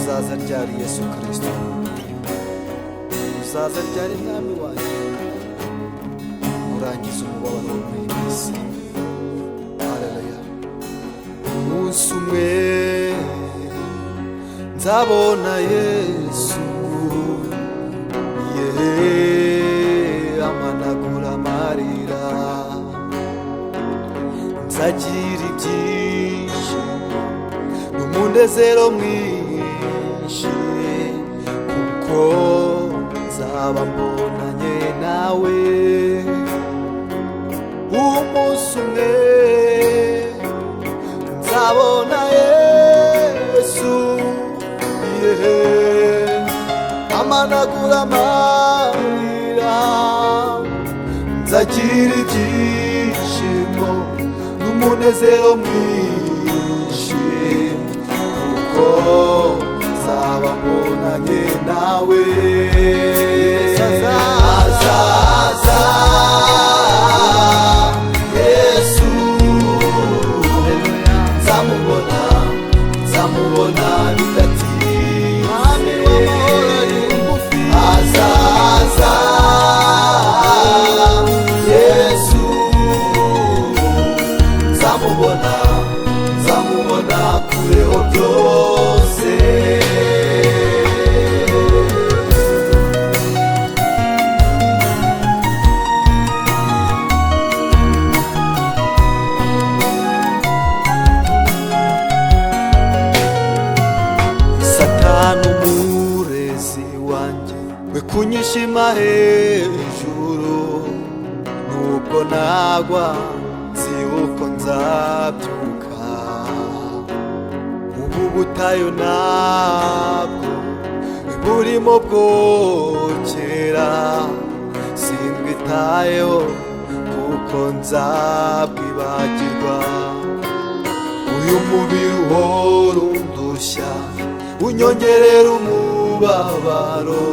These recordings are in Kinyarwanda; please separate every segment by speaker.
Speaker 1: uzaza ryari Yesu Kristo? Uzaza ryari mwami wanjye urangiza umubabaro wo muri iyi si? Haleluya. Umunsi umwe nzabona Yesu, amanagura amarira, nzagira ibyishimo n'umunezero mwinshi, kuko nzaba mbonanye nawe. Umunsi umwe nzabona Yesu, amanagura amarira, nzagira ibyishimo n'umunezero mwinshi, kuko nzaba mbonanye nawe. Azaza Yesu, nzamubona, nzamubona bidatinze. Azaza Yesu, nzamubona, nzamubona kureho byose. Satani umurezi wanjye we kunyishima hejuru, nubwo nagwa nzi uko nzabyuka. Ubu butayu nabwo burimo bwokera, simbwitayeho kuko nzabwibagirwa. Uyu mubiri uhora undushya unyongerera umubabaro,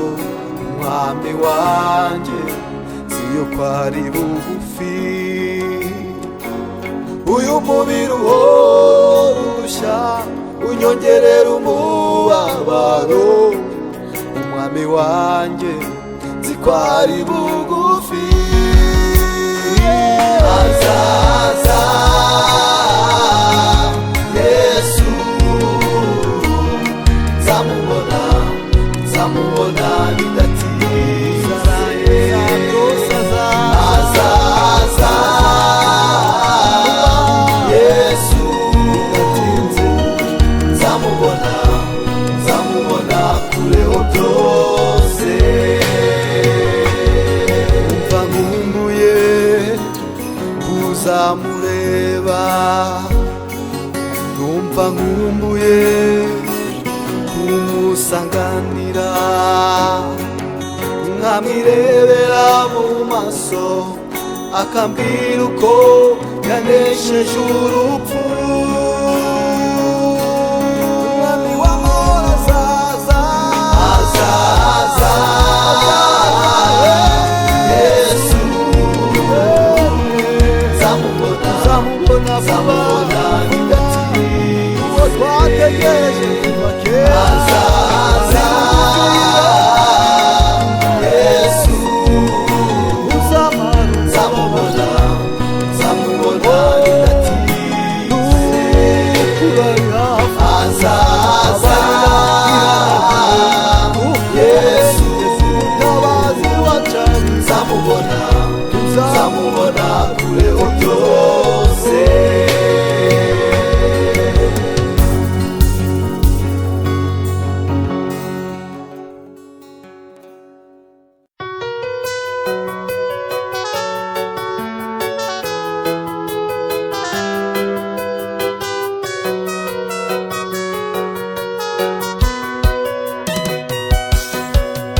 Speaker 1: umwami wanjye nzi yuko ari bugufi. Uyu mubiri uhora urushya unyongerera umubabaro, umwami wanjye nzi ko ari bugufi. Azaza Yesu, nzamubona, nzamubona bidatinze. Azaza Yesu, nzamubona, nzamubona kureho byose. Umva nkumbuye kuzamureba, numva nkumbuye kumusanganira, nkamwirebera mu maso akambwira uko yanesheje urupfu. Umwami w'amahoro azaza, azaza Yesu, nzamubona, nzamubona, nzamubona bidatinze. Uwo twategereje kuva kera azaza Yesu, nzamubona, nzamubona bidatinze. Azaza Yesu, nzamubona, nzamubona kureho byose.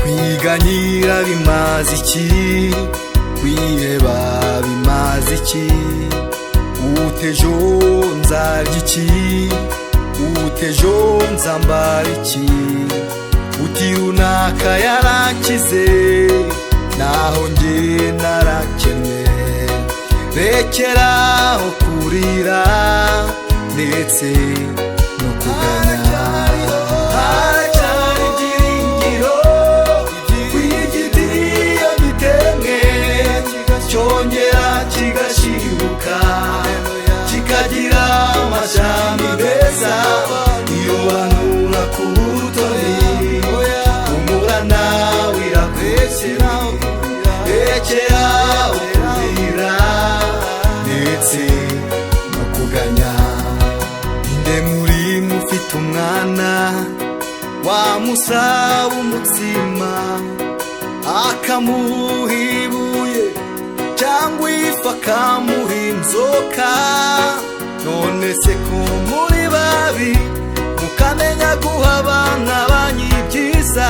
Speaker 1: Kwiganyira bimaze iki? Kwiheba bimaze iki? Utejo nzarya iki? Utejo nzambara iki? Uti runaka yarakize naho njye narakennye. Rekeraho kurira ndetse no kuganya. rekera kurira ndetse no kuganya. Nde muri mufite umwana wamusaba umutsima akamuha ibuye cyangwa ifu akamuha inzoka? None se ko muri babi mukamenya guha abana banyu ibyiza,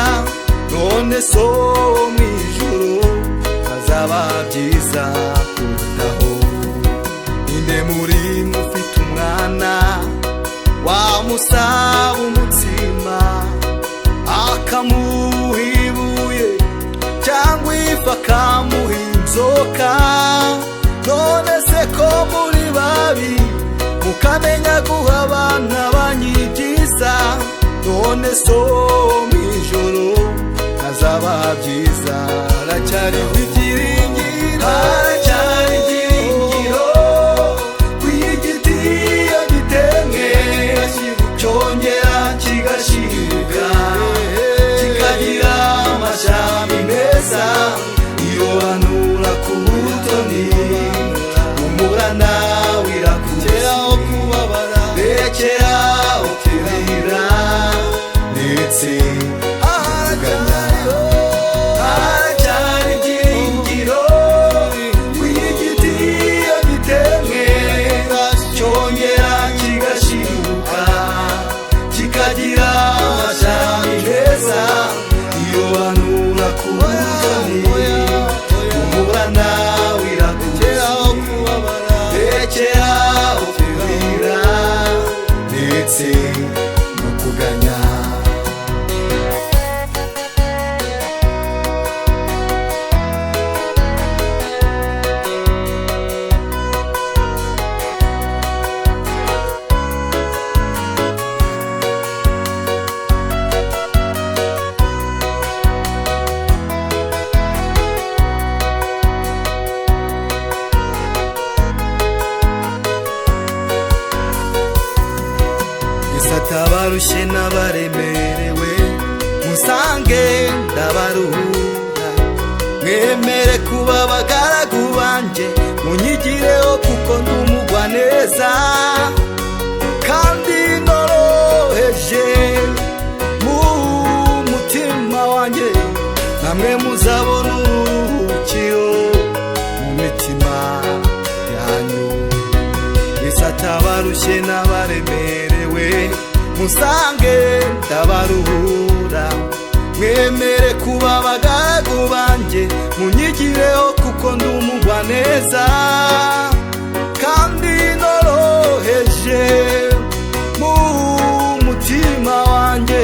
Speaker 1: none so mu ijuru hazaba byiza kurutaho. Ninde muri mufite umwana wamusaba umutsima akamuha ibuye cyangwa ifu akamuha inzoka? None se ko muri babi mukamenya guha abana banyu ibyiza, none so mu ijoro hazaba byiza. Haracyariho ibyiringiro, haracyari ibyiringiro ku igiti iyo gitemwe cyongera kigashibuka kikagira amashami meza. Iyo hanura ku butoni humura nawe irakugeraho kubabara, rekeraho kurira ndetse kuganya. Haracyari ibyiringiro ku igiti iyo gitemwe cyongera kigashibuka kikagira amashami meza. Iyo hanura ku butoni humura nawe irakugeraho kubabara, rekeraho kurira ndetse no kuganya. Atabarushye n'abaremerewe musange ndabaruhura, mwemere kuba abagaragu banje munyigireho kuko ndumugwa neza kandi noroheje mu mutima wanjye, namwe muzabona uruhukiro mu mitima yanyu. Atabarushye n'abaremerewe musange ndabaruhura, mwemere kuba abagaragu banje munyigireho kuko ndumugwa neza kandi noroheje mu mutima wanjye,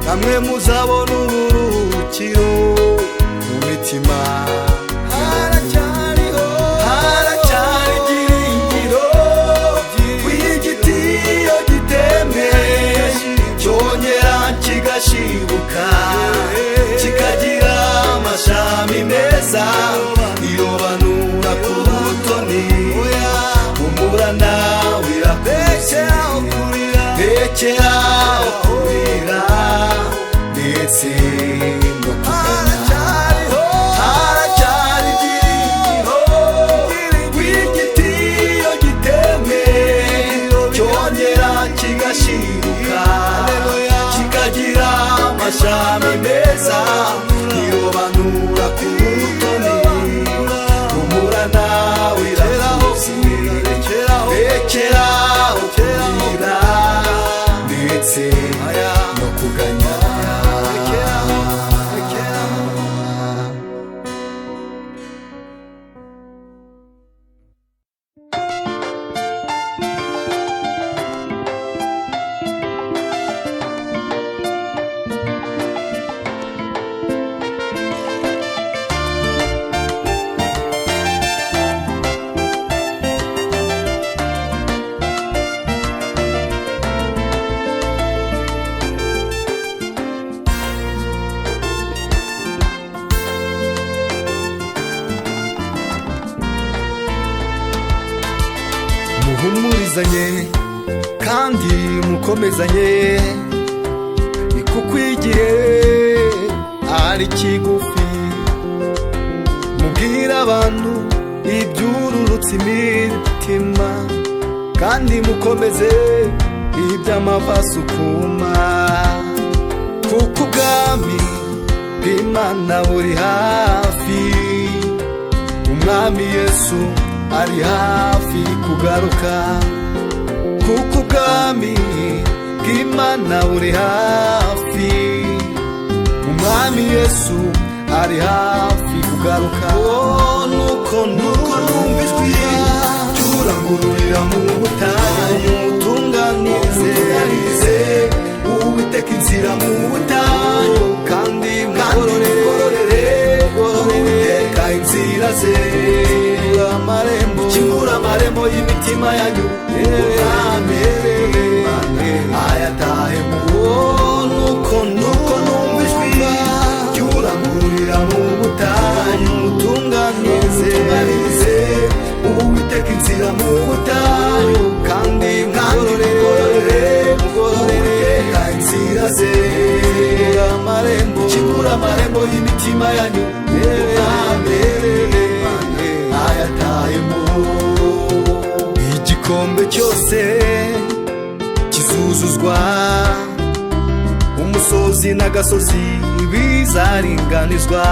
Speaker 1: namwe muzabona uburuhukiro mu mitima. Kigashibuka kikagira amashami meza. Iyo banura ku butoni humura nawe irakugeraho kurira ndetse no kuganya. Haracyari ibyiringiro ku igiti iyo gitemwe cyongera kigashibuka kikagira amashami meza. Iyo banura ku butoni humura nawe irakugeraho, rekeraho kurira ndetse no kuganya. muhumurizanye kandi mukomezanye, ni kuko igihe ari kigufi. Mubwira abantu ibyururutse imitima, kandi mukomeze iby'amavaso kuma, kuko ubwami bw'Imana buri hafi. Umwami Yesu ari hafi kugaruka, kuko ubwami bw'Imana buri hafi. Umwami Yesu ari hafi kugaruka. Nuko numva ijwi ry'urangururira mu butayu, mutunganirize Uwiteka inzira mu butayu, kandi mugororere Uwiteka inzira ze. Kingura amarembo y'imitima yanyu, ayatahemo. Nuko numva ijwi ry'urangururira mu butayu, mutunganirize Uwiteka inzira mu butayu, kandi mugororere Uwiteka inzira ze. Kingura amarembo y'imitima yanyu, ayatahemo. Igikombe cyose kizuzuzwa, umusozi n'agasozi bizaringanizwa,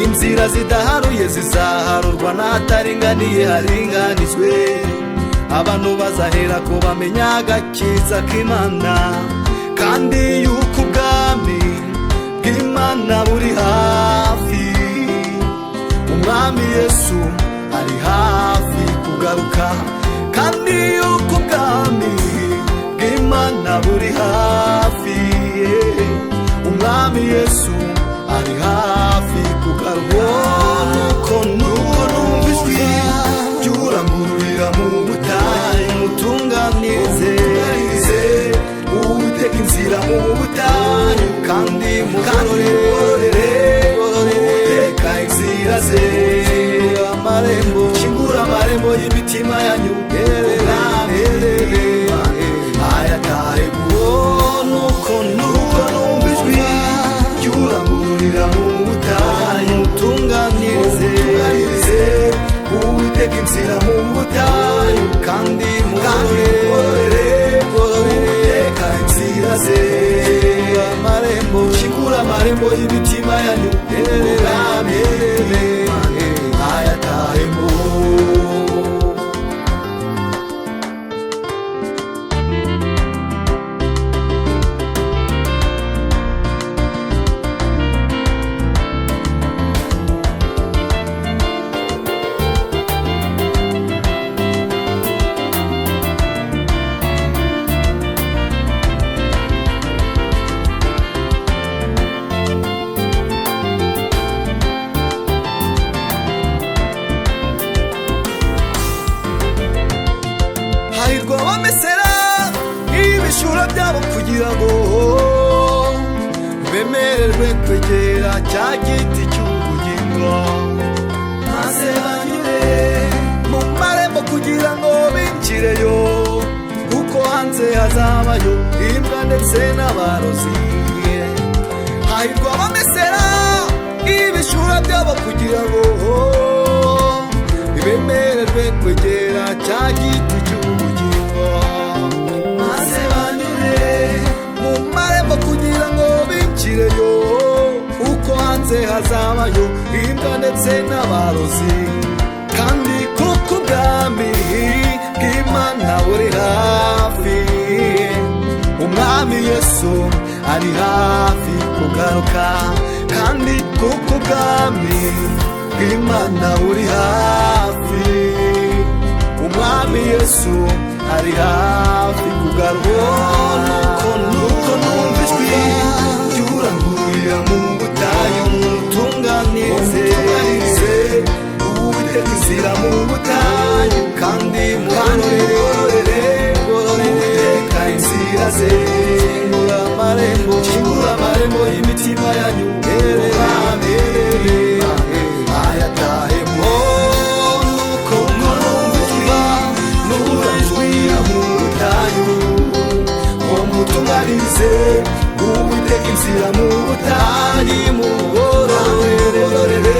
Speaker 1: inzira zidaharuye zizaharurwa, n'ahataringaniye haringanizwe. Abantu bazahera ko bamenya agakiza k'Imana, kandi yuko ubwami bw'Imana buri hafi. Umwami Yesu ari hafi kugaruka, kandi yuko ubwami bw'Imana buri hafi. Umwami Yesu ari hafi kugaruka. Nuko numva ijwi ry'urangururira mu butayu, mutunganirize Uwiteka inzira mu butayu, kandi mugororere Uwiteka inzira ze. Kingura amarembo y'imitima yanyu, ayatahemo. Nuko numva ijwi ry'urangururira mu butayu, mutunganirize Uwiteka inzira mu butayu, kandi mugororere Uwiteka inzira ze. Kingura amarembo y'imitima yanyu, ayatahemo. Hahirwa abamesera ibishura byabo, kugira ngo bemererwe kwegera cya giti cy'ubugingo, maze banyure mu marembo kugira ngo binjireyo, kuko hanze hazabayo imbwa ndetse n'abarozi. Hahirwa abamesera ibishura byabo, kugira ngo bemererwe kwegera cya giti cy'ubugingo, maze banyure mu marembo kugira ngo binjireyo, kuko hanze hazabayo imbwa ndetse n'abarozi. Kandi kuko ubwami bw'Imana buri hafi. Umwami Yesu ari hafi kugaruka, kandi kuko ubwami bw'Imana buri hafi. Umwami Yesu ari hafi kugaruka. Nuko numva ijwi ry'urangururira mu butayu, mutunganirize Uwiteka inzira mu butayu, kandi mugororere Uwiteka inzira ze. Kingura amarembo y'imitima yanyu, ayatahemo. Nuko numva ijwi mu butayu, mutunganirize Uwiteka inzira mu butayu, mugororere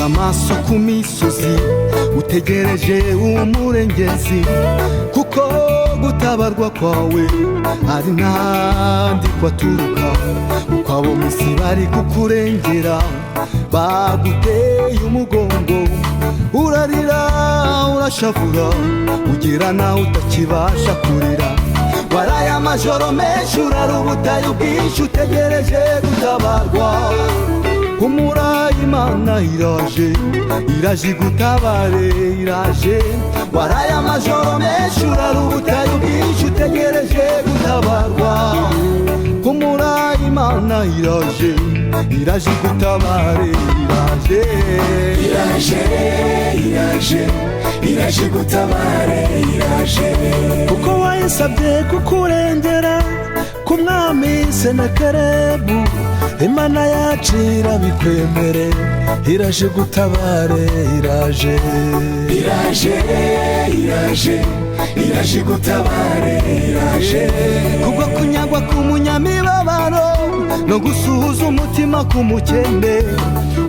Speaker 1: amaso ku misozi utegereje umurengezi, kuko gutabarwa kwawe ari ntandi kwaturuka. Uko abo mw'isi bari kukurengera baguteye umugongo, urarira urashavura ugira nawe utakibasha kurira. Waraye amajoro menshi urara ubutayu bwinshi utegereje gutabarwa. Humura Imana iraje, iraje igutabare, iraje. Waraye amajoro menshi urara ubutayu bwinshi utegereje gutabarwa. Humura Imana iraje, iraje igutabare, iraje.
Speaker 2: Iraje, iraje, iraje gutabare, iraje.
Speaker 3: Kuko wayisabye kukurengera ku mwami Senakeribu, Imana yacu irabikwemere, iraje gutabare, iraje.
Speaker 2: Iraje, iraje, iraje gutabare, iraje.
Speaker 1: Kubwo kunyagwa k'umunyamibabaro no gusuhuza umutima k'umukene,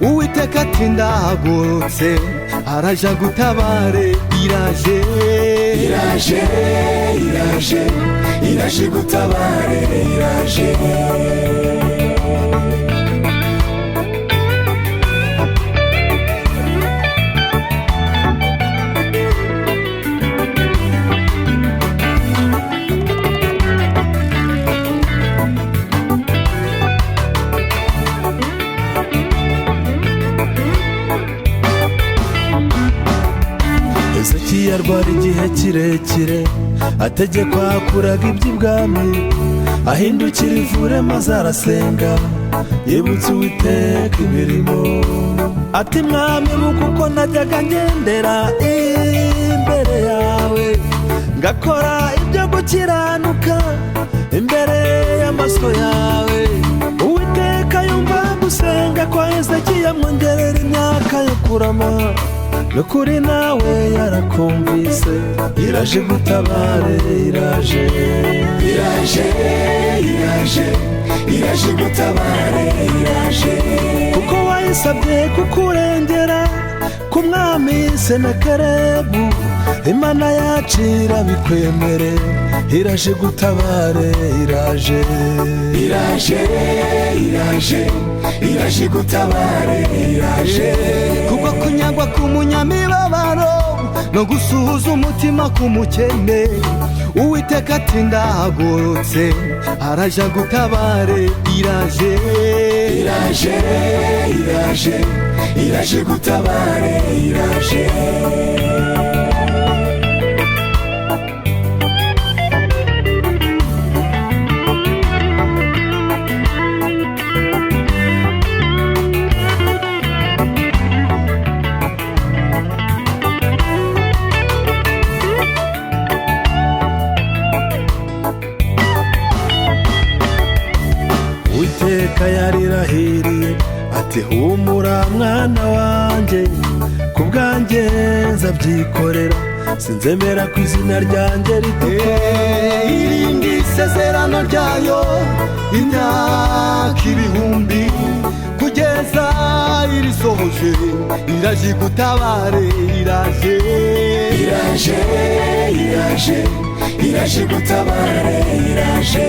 Speaker 1: Uwiteka ati ndahagurutse, araje gutabare, iraje.
Speaker 2: Iraje, iraje, iraje gutabare, iraje.
Speaker 3: Hezekiya arwara igihe kirekire, ategekwa kuraga iby'ibwami, ahindukira ivure maze arasenga, yibutse Uwiteka imirimo. Ati mwami kuko najyaga ngendera imbere yawe, ngakora ibyo gukiranuka imbere y'amaso yawe. Uwiteka yumva gusenga kwa Hezekiya, mwongerera imyaka yo kurama, nukuri nawe yarakumvise, iraje gutabare, iraje.
Speaker 2: Iraje, iraje, iraje gutabare, iraje.
Speaker 3: Kuko wayisabye kukurengera ku mwami Senakeribu, Imana yacu irabikwemere, iraje gutabare, iraje.
Speaker 2: Iraje, iraje, iraje gutabare, iraje.
Speaker 1: Kubwo kunyagwa k'umunyamibabaro no gusuhuza umutima k'umukene, Uwiteka ati ndahagurutse, araje gutabare, iraje.
Speaker 2: Iraje, iraje, iraje gutabare, iraje.
Speaker 3: Uwiteka yarirahiriye ati humura mwana wanjye, ku bwanjye nzabyikorera, sinzemera ko izina ryanjye ritukwa.
Speaker 1: Irindi isezerano ryayo imyaka ibihumbi, kugeza irisohoje, iraje gutabare, iraje.
Speaker 2: Iraje, iraje, iraje gutabare, iraje.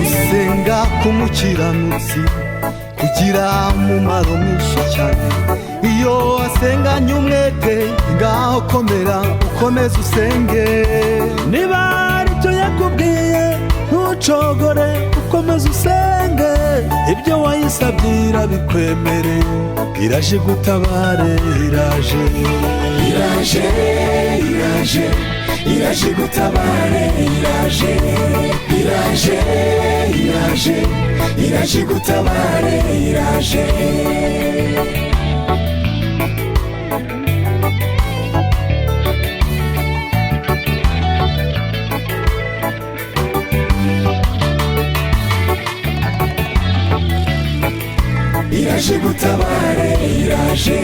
Speaker 1: Gusenga k'umukiranutsi kugira umumaro mwinshi cyane, iyo asenganye umwete, ngaho komera ukomeze usenge.
Speaker 3: Niba ari icyo yakubwiye ntucogore, ukomeze usenge, ibyo wayisabye irabikwemere, iraje gutabare, iraje.
Speaker 2: Iraje, iraje, iraje gutabare, iraje. Iraje, iraje, iraje gutabare, iraje. Iraje gutabare, iraje.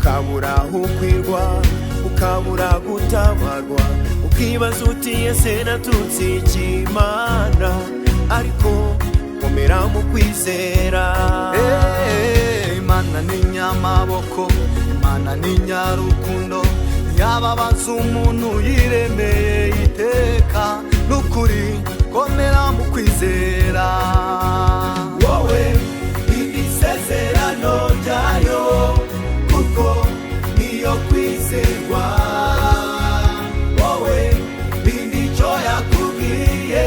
Speaker 1: ukabura aho ukwirwa ukabura gutabarwa ukibaza uti ese natutse ikimana ariko komera mu kwizera.
Speaker 3: Imana ni nyamaboko, Imana ni nyarukundo, yababaza umuntu yiremeye iteka n'ukuri komera mu kwizera.
Speaker 2: wowe ibisezerano byayo kuko niyo kwizerwa, wowe bindi icyo yakubwiye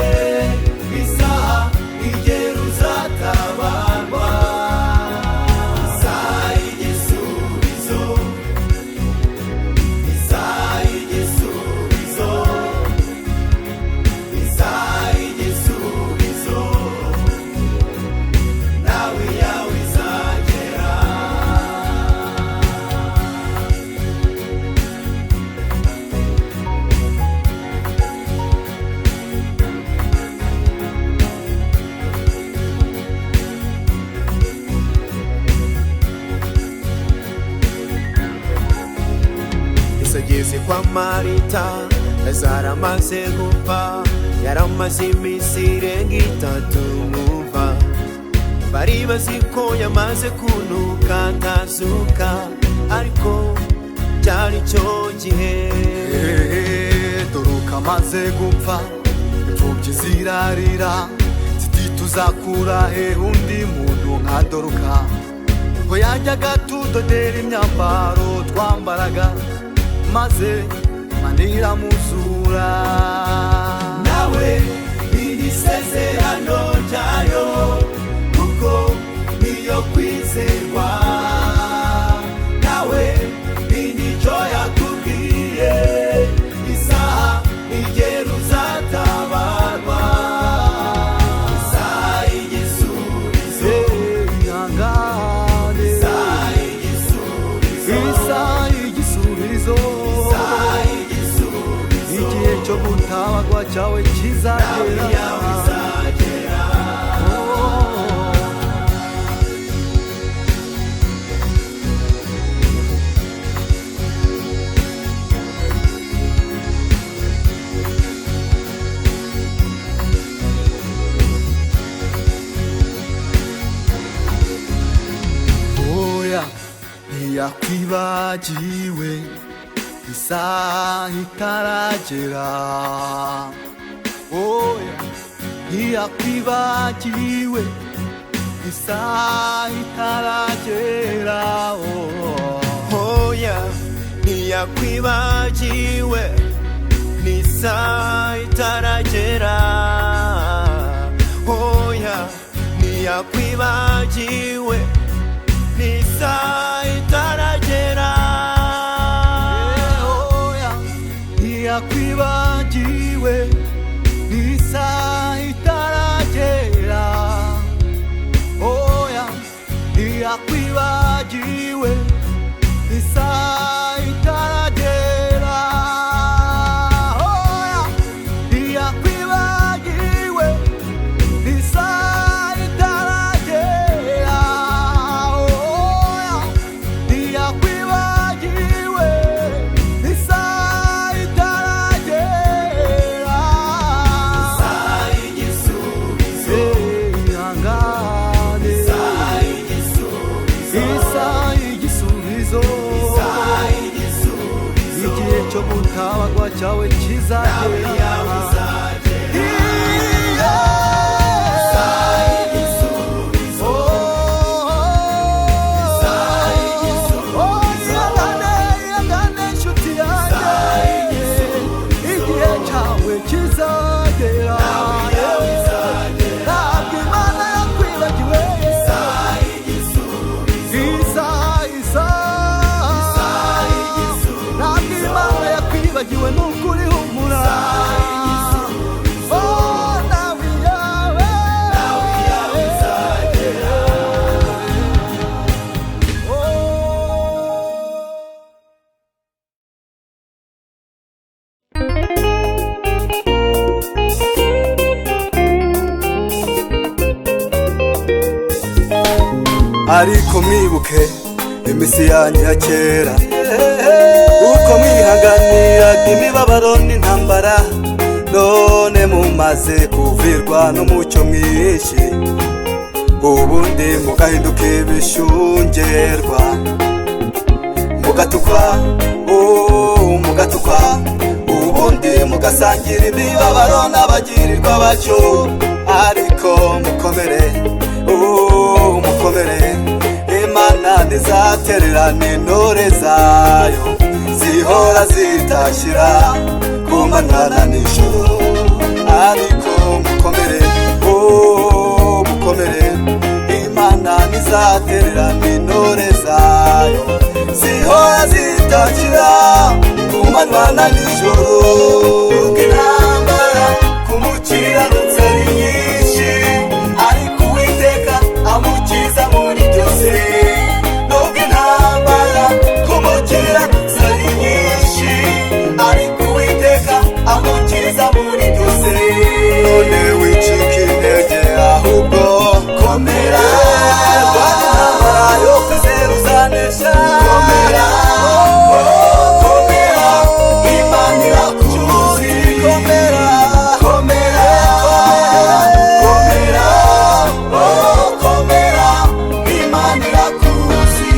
Speaker 2: isaha igera uzatabarwa. Isaha y'igisubizo, isaha y'igisubizo, isaha y'igisubizo, nawe yawe izagera.
Speaker 1: Isageze kwa Marita Lazaro amaze gupfa, yaramaze iminsi irenga 3 mwumva, bari bazi ko yamaze kunuka ntazuka, ariko cyari cyo gihe.
Speaker 3: Doruka amaze gupfa, imfubyi zirarira ziti tuzakura he undi muntu nka Doruka, ngo yajyaga tudodera imyambaro twambaraga maze manira muzura.
Speaker 2: Nawe iri sezerano ryayo kuko niyo kwizerwa, nawe bindi icyo yakubwiye isaha igera uzatabarwa. Isaha y'igisubizo,
Speaker 3: ihangane,
Speaker 2: isaha y'igisubizo,
Speaker 3: isaha y'igisubizo,
Speaker 2: isaha y'igisubizo,
Speaker 3: igihe cyo gutabarwa cyawe
Speaker 2: nawe
Speaker 3: kizagera.
Speaker 2: yawe izagera.
Speaker 3: Oya ntiyakwibagiwe isaha itaragera, oya ntiyakwibagiwe isaha itaragera.
Speaker 1: Hoya ntiyakwibagiwe n'isaha itaragera, hoya ntiyakwibagiwe n'isaha itaragera.
Speaker 3: Oya ntiyakwibagiwe isaha itaragera, oya ntiyakwibagiwe isaha itaragera, oya ntiyakwibagiwe isaha itaragera, oya ntiyakwibagiwe isaha itaragera.
Speaker 2: Isaha y'igisubizo,
Speaker 3: ihangane,
Speaker 2: isaha y'igisubizo,
Speaker 3: isaha y'igisubizo,
Speaker 2: isaha y'igisubizo,
Speaker 3: igihe cyo gutabarwa cyawe
Speaker 2: nawe
Speaker 3: kizagera.
Speaker 2: yawe izagera.
Speaker 3: Iya.
Speaker 2: Isaha y'igisubizo, isaha y'igisubizo,
Speaker 3: Oh, ihangane, ihangane nshuti yanjye, igihe cyawe kizagera.
Speaker 2: nawe yawe izagera.
Speaker 3: Ntabwo Imana yakwibagiwe.
Speaker 2: Isaha y'igisubizo,
Speaker 3: Isaha, isaha,
Speaker 2: isaha y'igisubizo,
Speaker 3: ntabwo Imana yakwibagiwe n'ukuri humura. Oh, nawe yawe,
Speaker 2: nawe yawe izagera.
Speaker 3: ariko mwibuke
Speaker 1: imisi yanyu ya kera, uko mwihanganiraga imibabaro n'intambara, none mumaze kuvirwa n'umucyo mwinshi, ubundi mugahinduka ibishungerwa, mugatukwa, mugatukwa, ubundi mugasangira imibabaro n'abagirirwa batyo. Ariko mukomere, mukomere, Imana ntizatererana intore zayo, zihora zitashyira ku manywa na nijoro. Ariko mukomere, mukomere, Imana ntizatererana intore zayo, zihora zitakira ku manywa na nijoro. Intambara ku mukiranutsi ari nyinshi, ariko Uwiteka amukiza muri byose. Nubwo intambara ku mukiranutsi ari nyinshi, ariko Uwiteka amukiza muri byose. None wicika intege, ahubwo komera, intambara yo kwizera uzanesha. Komera, komera, Imana irakuzi. Komera, komera, komera, komera, Imana irakuzi.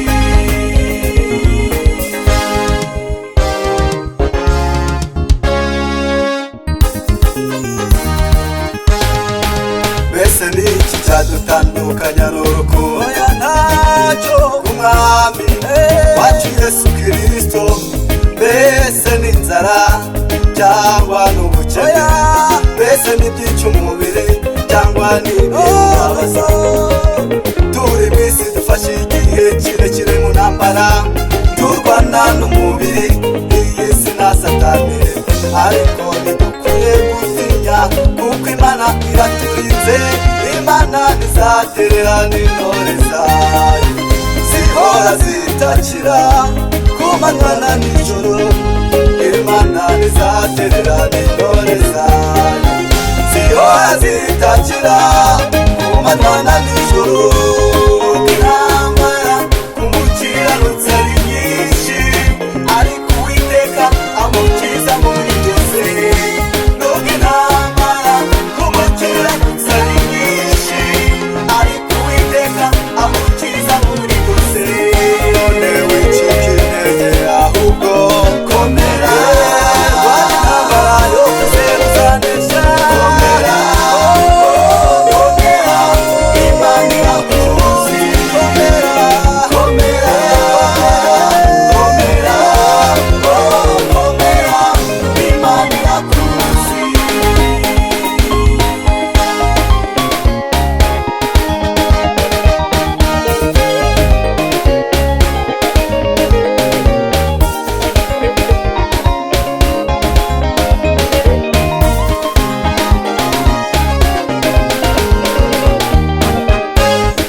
Speaker 1: Mbese ni iki cyadutandukanya n'urukundo? Oya, ntacyo, umwami wacu Yesu Kristo. Mbese ni inzara cyangwa n'ubukene? Mbese ni ibyica umubiri cyangwa n'ibibabaza? Turi mu isi dufashe igihe kirekire mu ntambara, turwana n'umubiri, iyi si na Satani. Ariko ntidukwiye gutinya, kuko Imana iraturinze. Imana ntizatererana intore zayo, zihora zitakira ku manywa na nijoro. Imana ntizatererana intore zayo, zihora zitakira ku manywa na nijoro. Intambara ku mukiranutsi ari nyinshi, ariko Uwiteka amukiza muri byose. Nubwo intambara ku mukiranutsi ari nyinshi, ariko Uwiteka amukiza muri byose. None wicika intege, ahubwo komera, intambara yo kwizera uzanesha. Komera, komera, Imana irakuzi. Komera, komera, komera, komera, Imana irakuzi.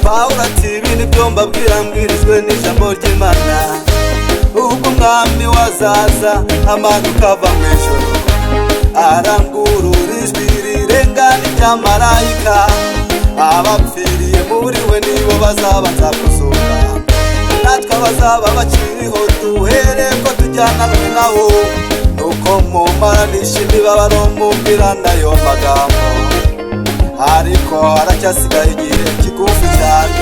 Speaker 1: Pawulo ati ibi ni byo mbabwira mbwirijwe n'ijambo ry'Imana, ubwo umwami wazaza amanuka ava mu ijoro, arangurura ijwi rirenga n'iry'amarayika. Abapfiriye muri we nibo bazabanza kuzuka, natwe abazaba bakiriho duhere ko tujyananwe nawo. Nuko mumaranisha imibabaro mumbwirana ayo magambo, ariko haracyasigaye igihe kigufi cyane,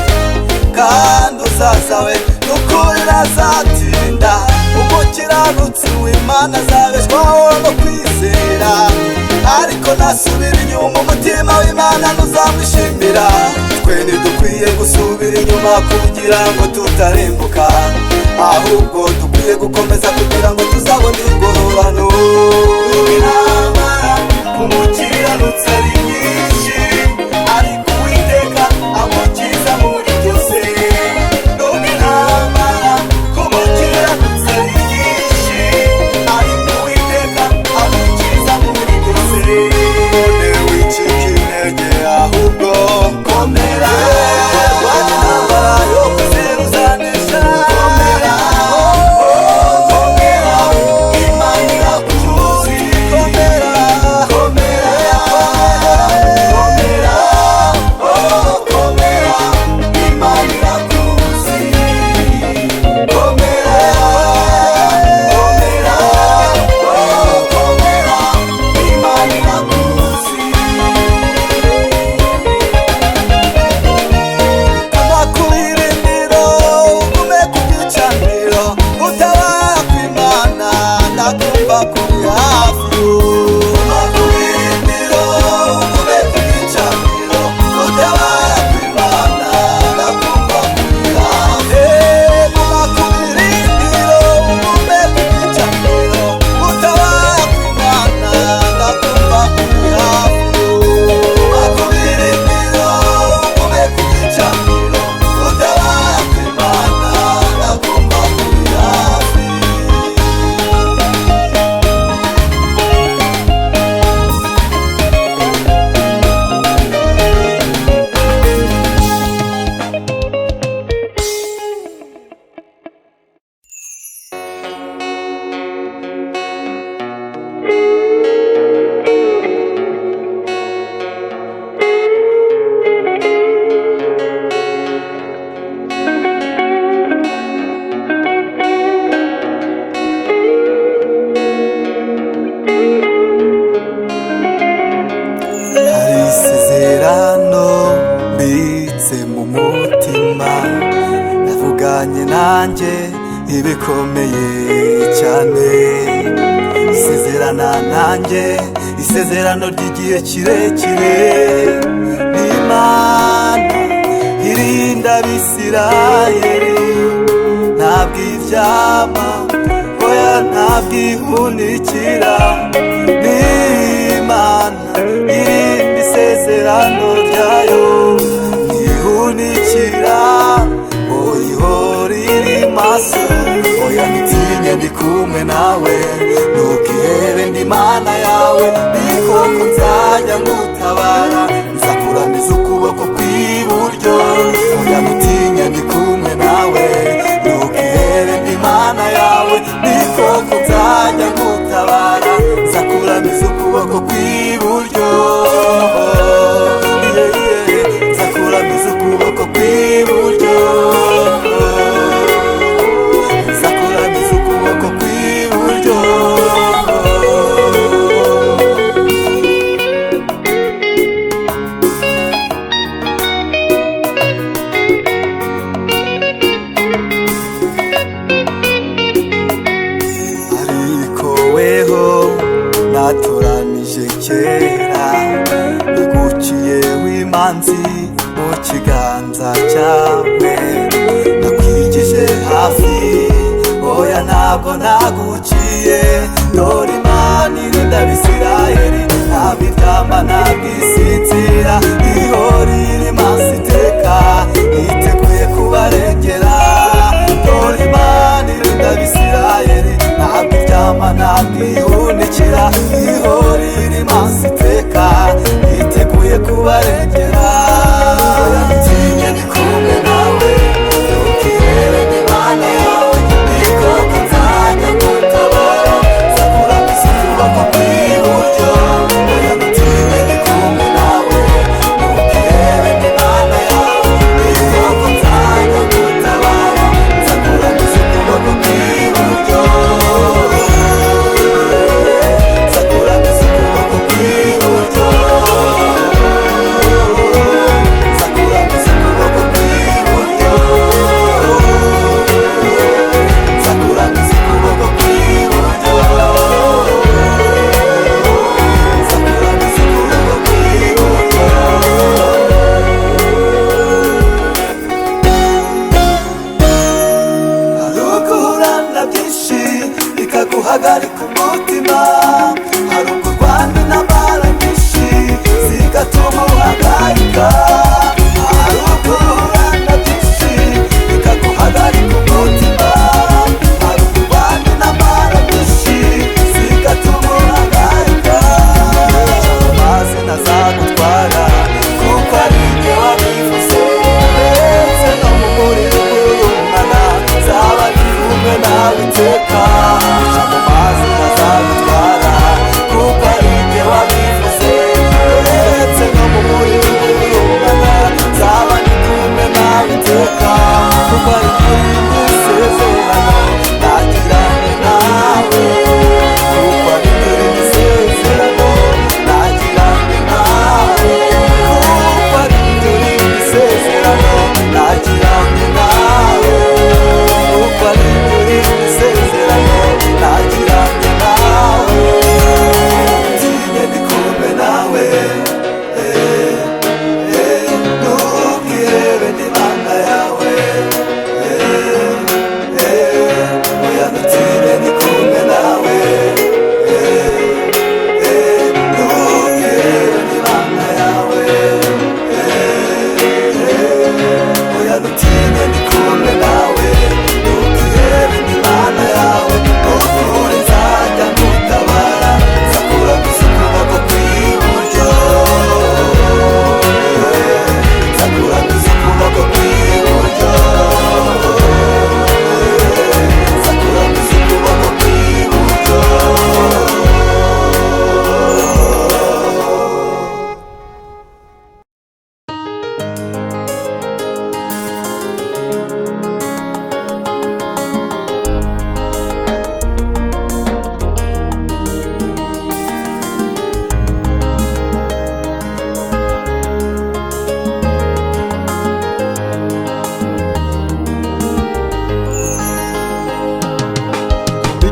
Speaker 1: kandi uzaza we n'ukuri ntazatinda. Umukiranutsi w'Imana azabeshwaho no kwizera, ariko nasubira inyuma umutima w'Imana ntuzamwishimira. Twe ntidukwiye gusubira inyuma kugira ngo tutarimbuka, ahubwo dukwiye gukomeza kugira ngo tuzabone ingororano. Intambara ku mukiranutsi ari nyinshi, ariko Uwiteka amukiza muri byose. Nubwo intambara ku mukiranutsi ari nyinshi, ariko Uwiteka amukiza muri byose. None wicika intege, ahubwo komera, intambara yo kwizera uzanesha. Komera, komera, Imana irakuzi. Komera, komera,
Speaker 3: nanjye ibikomeye cyane, isezerana nanjye isezerano ry'igihe kirekire. n'Imana irinda Abisirayeli, ntabwo iryama, oya ntabwo ihunikira. n'Imana irinda isezerano ryayo, ntihunikira, oya ihora iri maso. Oya ntitinye ndi kumwe nawe, ntukihebe ndi Mana yawe. Ni koko nzajya ngutabara, nzakuramiza ukuboko kw'iburyo. Oya ntutinye ndi kumwe nawe, ntukihebe ndi Mana yawe. Ni koko nzajya ngutabara, nzakuramiza ukuboko kw'iburyo. Nzakuramiza ukuboko kw'iburyo, nzakuramiza ukuboko kw'iburyo. Ariko weho natoranije kera, naguciye w'imanzi mu kiganza cyawe. Nakwigije hafi, oya ntabwo naguciye. Dore Imana irinda Abisirayeli, ntabwo iryama ntabwo isinzira, ihora iri maso iteka, yiteguye kubarengera. Dore Imana irinda Abisirayeli, ntabwo iryama ntabwo ihunikira, ihora iri maso iteka, yiteguye kubarengera. Oya ntutinye ndi kumwe nawe, ntukihebe ndi Mana yawe. Ni koko nzajya ngutabara, nzakuramiza ukuboko kw'iburyo. Oya ntutinye ndi kumwe nawe, ntukihebe ndi Mana yawe. Ni koko nzajya ngutabara, nzakuramiza ukuboko kw'iburyo. Nzakuramiza ukuboko kw'iburyo, nzakuramiza ukuboko kw'iburyo, nzakuramiza ukuboko kw'iburyo, nzakuramiza ukuboko kw'iburyo. Hari uguhurana byinshi bikaguhagarika umutima, hari ukurwana intambara nyinshi zigatuma uhangayika. Hari uguhurana byinshi bikaguhagarika umutima, hari ukurwana intambara nyinshi zigatuma uhangayika. Amazi ntazagutwara, kuko ari jye wabivuze, ndetse no mu muriro ugurumana, nzaba ndi kumwe nawe iteka. Mu mazi ntazagutwara, kuko ari jye wabivuze, ndetse no mu muriro ugurumana, nzaba ndi kumwe nawe iteka. Kuko ari jye uri isezerano nagiranye nawe, kuko ari jye uri isezerano nagiranye nawe, kuko ari jye uri isezerano nagiranye nawe, kuko ari jye uri isezerano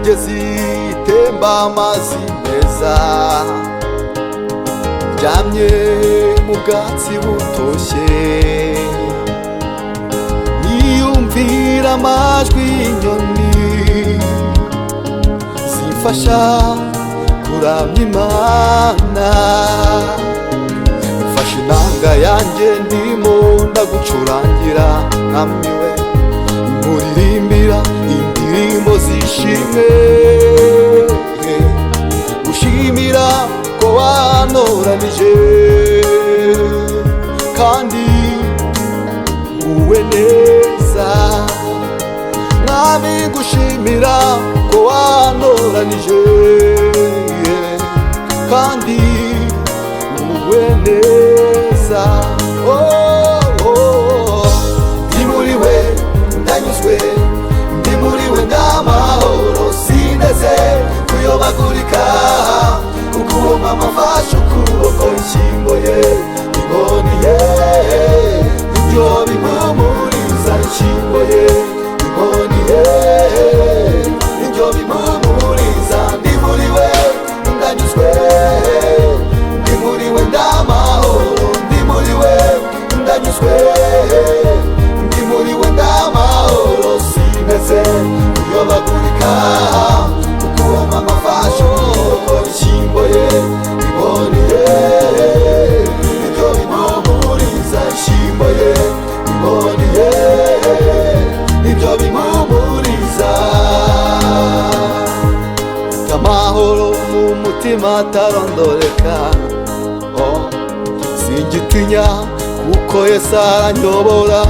Speaker 1: mugezi temba amazi meza, ryamye mu bwatsi butoshye, niyumvira amajwi y'inyoni zimfasha kuramya Imana. Mfashe inanga yanjye ndimo ndagucurangira, nkamiwe muririmbira indirimbo zishimwe, gushimira ko wanoranije kandi nguwe neza. Mwami gushimira ko wanoranije kandi nguwe neza. Ndi muri we ndanyuzwe, ndi muri we ndamahoro, sineze kuyobagurika, kuko uwo mama afashe ukuboko inshyimbo ye, inkoni ye nibyo bimpumuriza, inshyimbo ye inkoni ye nibyo bimpumuriza. Ndi muri we ndanyuzwe, ndi muri we ndamahoro, ndi muri we ndanyuzwe, ndi muri we ndamahoro, sineze kuyobagurika, kuko uwo mama afashe ukuboko inshyimbo ye, inkoni ye nibyo bimpumuriza, inshyimbo ye inkoni ye nibyo bimpumuriza. Amahoro mu mutima atarondoreka, singitinya kuko Yesu aranyobora.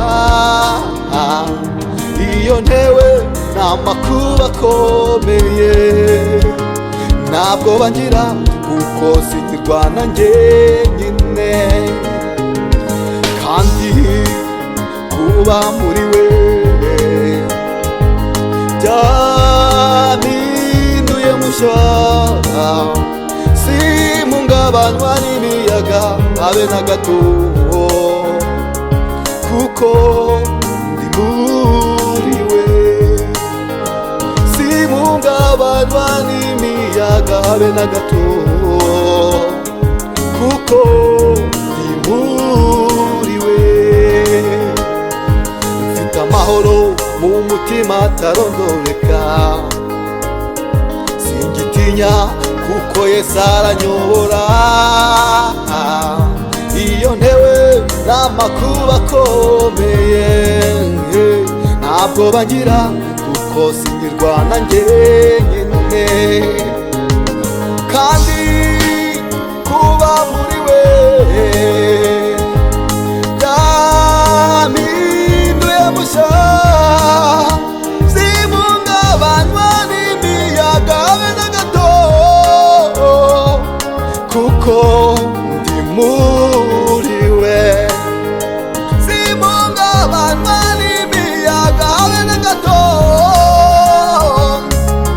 Speaker 1: Iyo ntewe n'amakuba akomeye, ntabwo bangira kuko singirwana njyenyine, kandi kuba muri we byampinduye mushya. Simpungabanywa n'imiyaga habe na gato, kuko ndi muri we. Simpungabanywa n'imiyaga habe na gato, kuko ndi muri we. Mfite amahoro mu mutima atarondoreka, singitinya kuko Yesu aranyobora. Iyo ntewe n'amakuba akomeye, ntabwo bangira kuko singirwana njyenyine, kandi kuba muri we byampinduye mushya. Simpungabanywa n'imiyaga habe na gato, kuko ndi muri we. Simpungabanywa n'imiyaga habe na gato,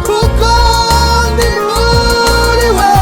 Speaker 1: kuko ndi muri we.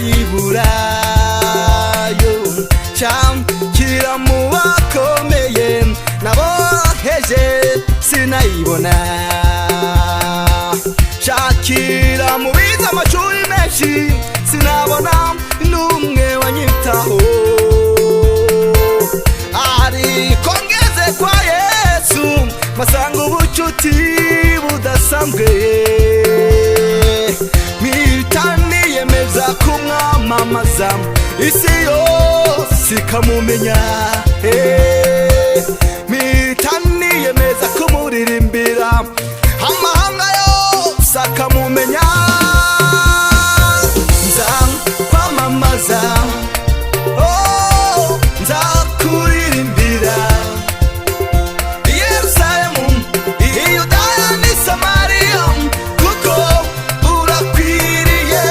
Speaker 3: sinayiburayo, cyangwa mu bakomeye n'aboroheje sinayibona, shakira mu bize amashuri menshi sinabona n'umwe wanyitaho, ariko ngeze kwa Yesu masanga ubucuti budasanzwe, mpita niyemeza kumwamamaza isi yose ikamumenya, mpita niyemeza kumuririmbira amahanga yose akamumenya, nza kwamamaza, oh, nza kuririmbira i Yerusalemu, i Yudaya n'i Samariya, kuko urakwiriye,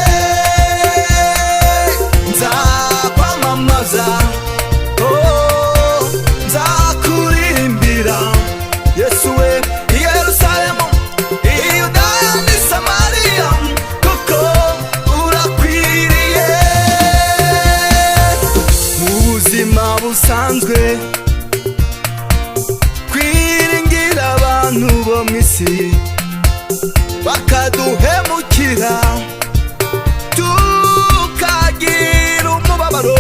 Speaker 3: nza kwamamaza, oh, nza kuririmbira Yesu we, i Yerusalemu, i Yudaya n'i Samariya, kuko urakwiriye. Mu buzima busanzwe kwiringira abantu bo mu isi bakaduhemukira tukagira umubabaro,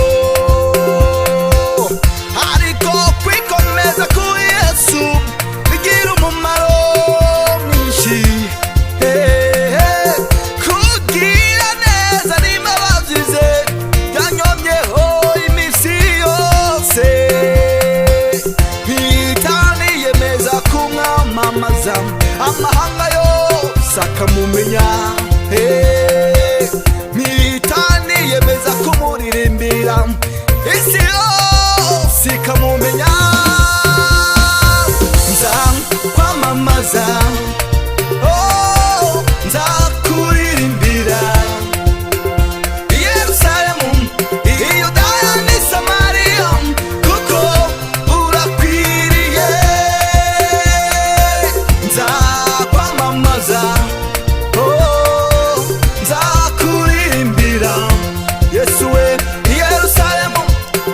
Speaker 3: ariko kwikomeza kuri Yesu bigira umumaro mwinshi, kugira neza n'imbabazi ze yanyomyeho iminsi yose, mpita niyemeza kumwamamaza amahanga yose akamumenya, mpita niyemeza kumuririmbira isi yose ikamumenya, nza kwamamaza, oh, nza kuririmbira i Yerusalemu, i Yudaya n'i Samariya, kuko urakwiriye, nza kwamamaza, oh, nza kuririmbira Yesu we, i Yerusalemu,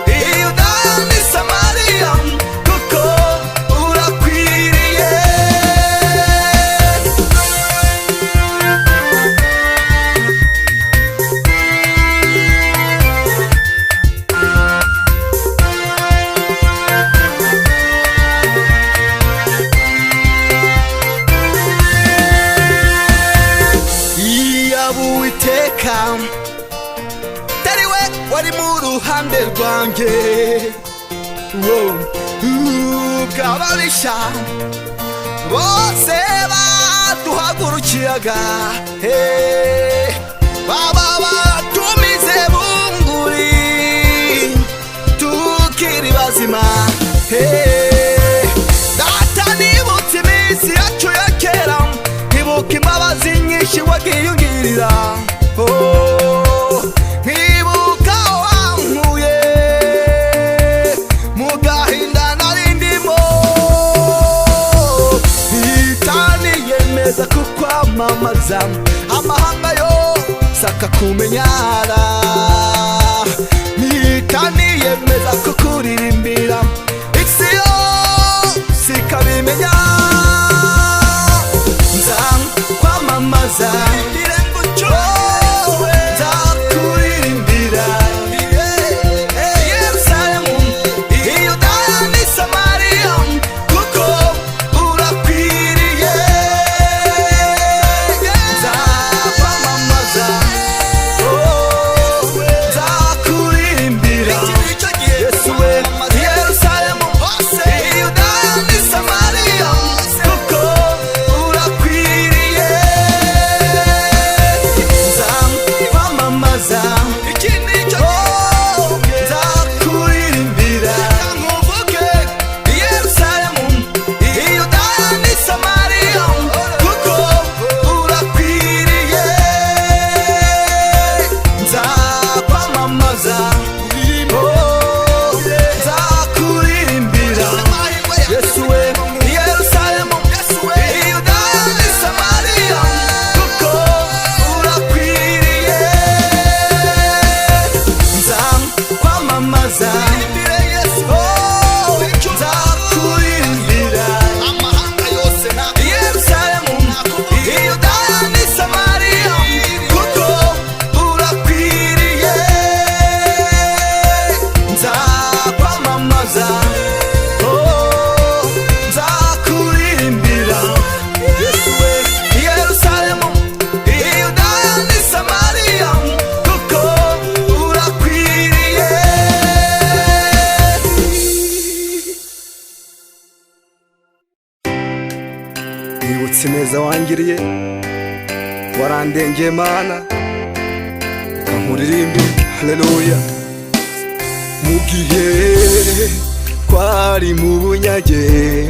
Speaker 3: i Yudaya n'i Samariya, kuko urakwiriye. Iyaba Uwiteka atari we wari mu ruhande rwanjye, bw'ababisha bose baduhagurukiraga, baba batumize bunguri tukiri bazima, data nibutse iminsi yacu ya kera, nkibuka imbabazi nyinshi wagiye ungirira, nkibuka wankuye mu gahinda nari ndimo, mpita niyemeza kukwamamaza amahanga yose akakumenyara, mpita niyemeza kukuririmbira isi yose ikabimenya, nza kwamamaza, oh, nza kuririmbira i Yerusalemu, i Yudaya n'i Samariya, kuko urakwiriye, nza kwamamaza, oh, nza kuririmbira Yesu we, i Yerusalemu, i Yudaya n'i Samariya, numvise neza wangiriye, warandengeye Mana, reka nkuririmbe haleluya. Mu gihe twari mu bunyage,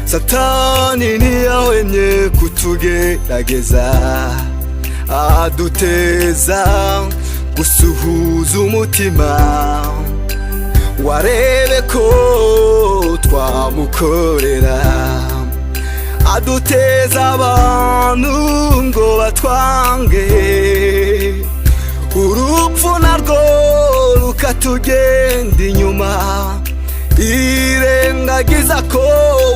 Speaker 3: Satani ntiyahwemye kutugerageza, aduteza gusuhuza umutima, warebe ko twamukorera, aduteza abantu ngo batwange, urupfu narwo rukatugenda inyuma, irengagiza ko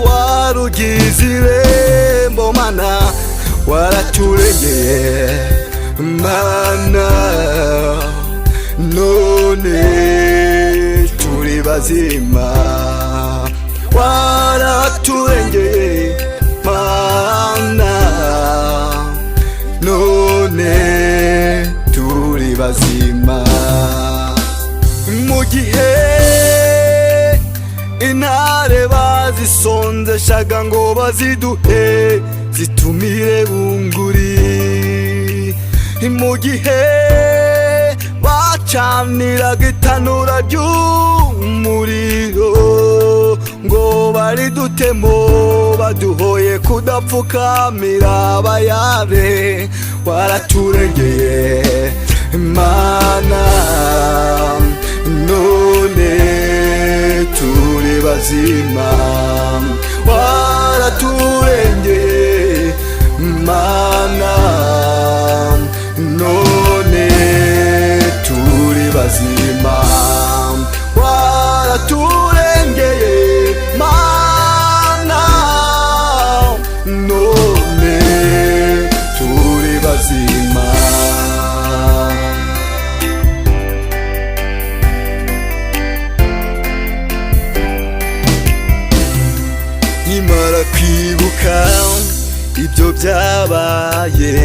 Speaker 3: warugize irembo. Mana, waraturengeye Mana, none turi bazima. Waraturengeye Mana, none turi bazima. Mu gihe intare bazisondeshaga ngo baziduhe zitumire bunguri, mu gihe bacaniraga itanura ry'umuriro ngo baridutemo, baduhoye kudapfukamira abayare, waraturengeye Mana, none turi bazima. Waraturengeye Mana, none turi bazima. Waraturengeye Mana, none turi bazima. Nimara kwibuka ibyo byabaye,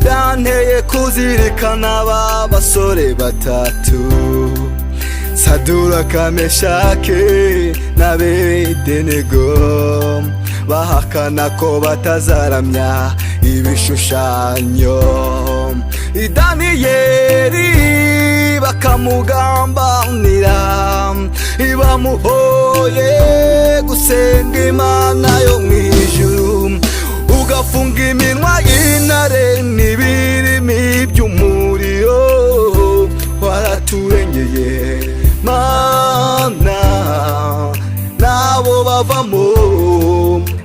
Speaker 3: yanteye kuzirikana ba basore batatu, Saduraka, Meshake n'Abedenego, bahakana ko batazaramya ibishushanyo. Daniyeli bakamugambanira, bamuhoye gusenga Imana yo mwijuru, ugafunga iminwa y'intare n'ibirimi by'umuriro. Waraturengeye Mana, nabo bavamo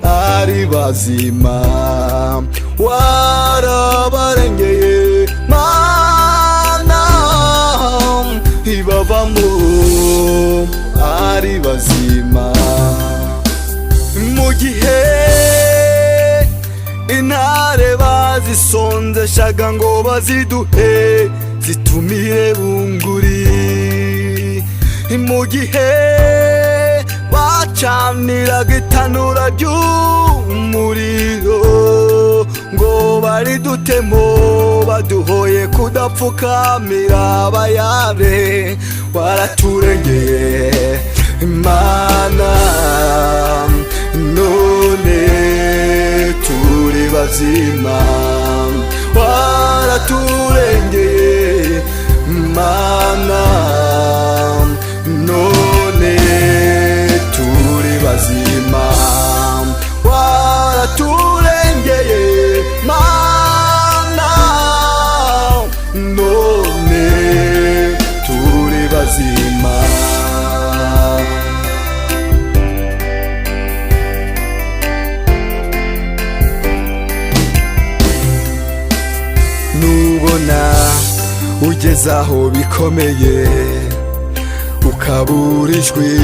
Speaker 3: ari bazima. Warabarengeye Mana, ibavamo ari bazima. Mu gihe intare bazisondeshaga ngo baziduhe zitumire bunguri, mu gihe bacaniraga itanura ry'umuriro ngo baridutemo, baduhoye kudapfukamira abayare, waraturengeye Mana, none turi bazima. Waraturengeye Mana, none turi bazima. Waraturengeye Mana, none turi bazima. Nubona ugeze aho bikomeye, ukabura ijwi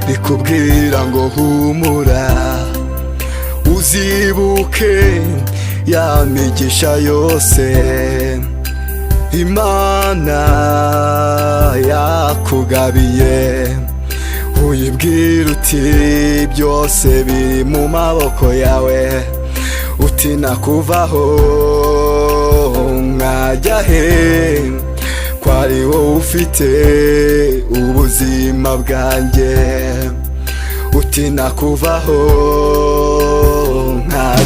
Speaker 3: rikubwira ngo humura, uzibuke ya migisha yose Imana yakugabiye, uyibwira uti byose biri mu maboko yawe, uti nakuvaho nkajya he, ko ari wowe ufite ubuzima bwanjye, uti nakuvaho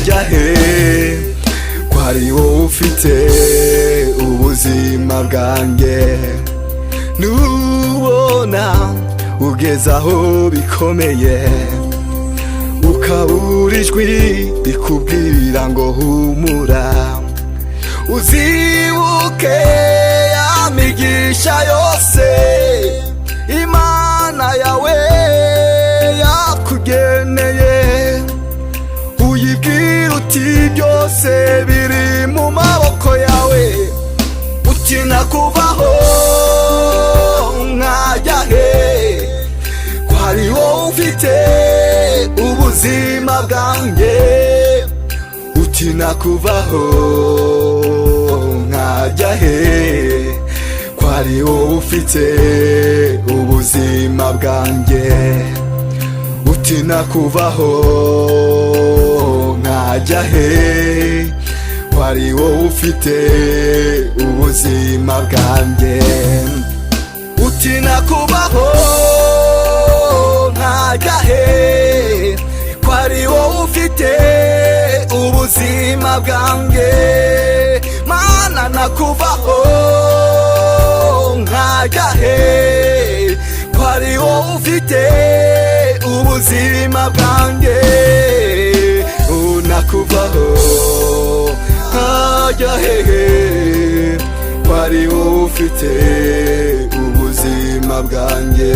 Speaker 3: nkajya he ko ari wowe ufite ubuzima bwanjye nubona ugeze aho bikomeye ukabura ijwi rikubwira ngo humura uzibuke ya migisha yose Imana yawe yakugeneye uyibwira uti byose biri mu maboko yawe uti nakuvaho nkajya he ko ari wowe ufite ubuzima bwanjye uti nakuvaho nkajya he ko ari wowe ufite ubuzima bwanjye uti nakuvaho nkajya he ko ari wowe ufite ubuzima bwanjye uti nakubaho nkajya he ko ari wowe ufite ubuzima bwanjye Mana nakuvaho nkajya he ko ari wowe ufite ubuzima bwanjye nakuvaho nkajya he ko ari wowe ufite ubuzima bwanjye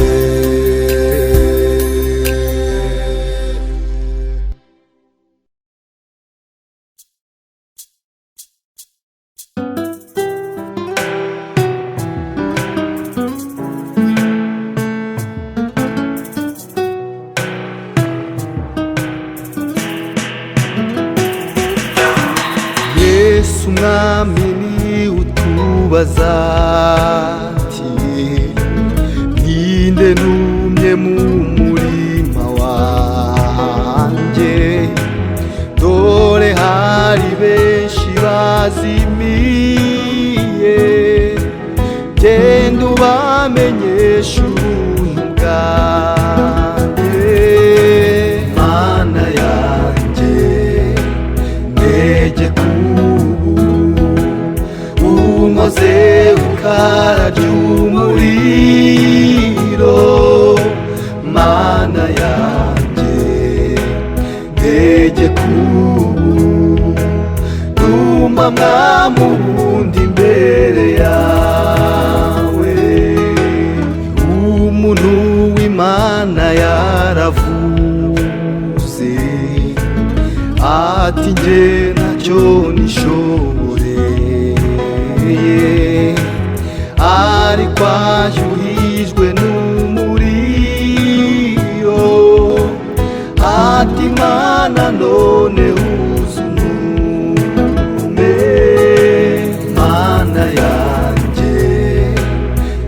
Speaker 3: Yesu mwami ni utubaza ati ninde numye mu murima wanjye dore hari benshi bazimiye genda ubamenyesha ubuntu bwanjye Mana yanjye ntege unkoze ikara ry'umuriro Mana yanjye ntege numa mwami ubundi imbere yawe umuntu w'Imana yaravuze ati njye ntacyo nishoboreye ariko ashyuhijwe n'umuriro ati Mana none uzunume Mana yanjye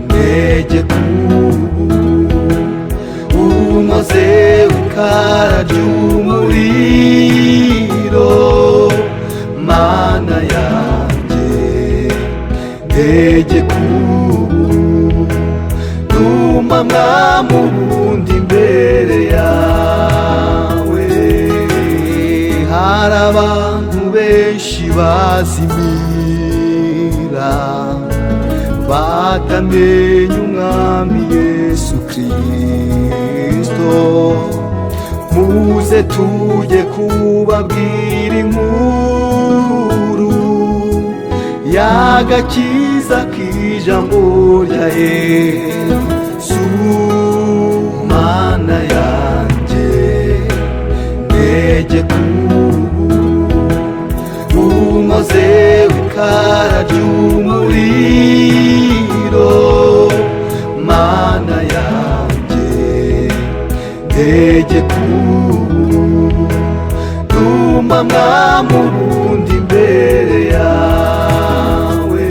Speaker 3: ntege unkoze ikara ry'umuriro Mana yanjye ntege numa mwami ubundi imbere yawe hari abantu benshi bazimira batamenye umwami Yesu Kristo muze tujye kubabwira inkuru y'agakiza k'ijambo rya Yesu Mana yanjye ntege unkoze ikara ry'umuriro Mana yanjye ntege numa mwami ubundi imbere yawe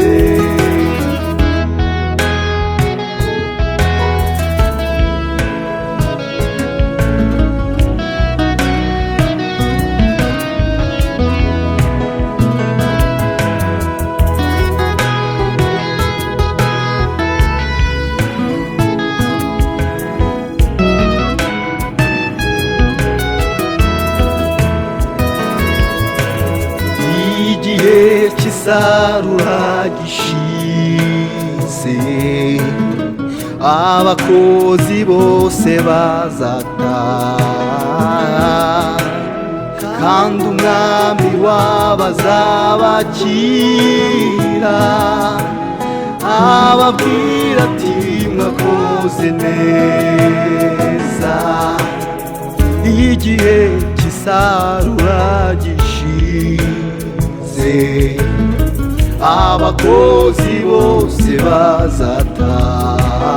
Speaker 3: gisarura gishize abakozi bose bazataha kandi umwami w'abazabakira ababwira ati mwakoze neza igihe cy'isarura gishize abakozi bose bazataha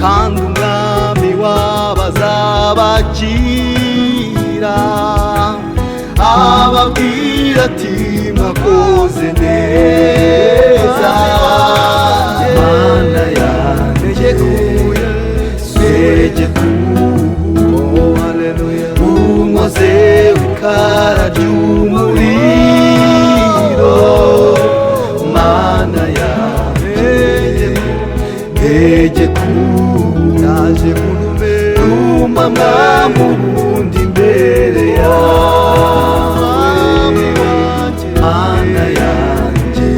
Speaker 3: kandi umwami w'abazabakira ababwira ati mwakoze neza mana yanjye unkoze w'ikara ry'umuriro mana yanjye naje kurume rumba mwamubundi imbere yawe mana yanjye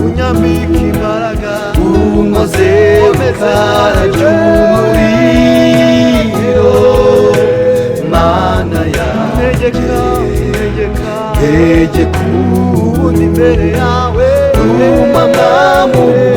Speaker 3: unyambika imbaraga unkoze w'ikara ry'umuriro mana yanjye tegeka ubundi imbere yawe rumba mwamubundi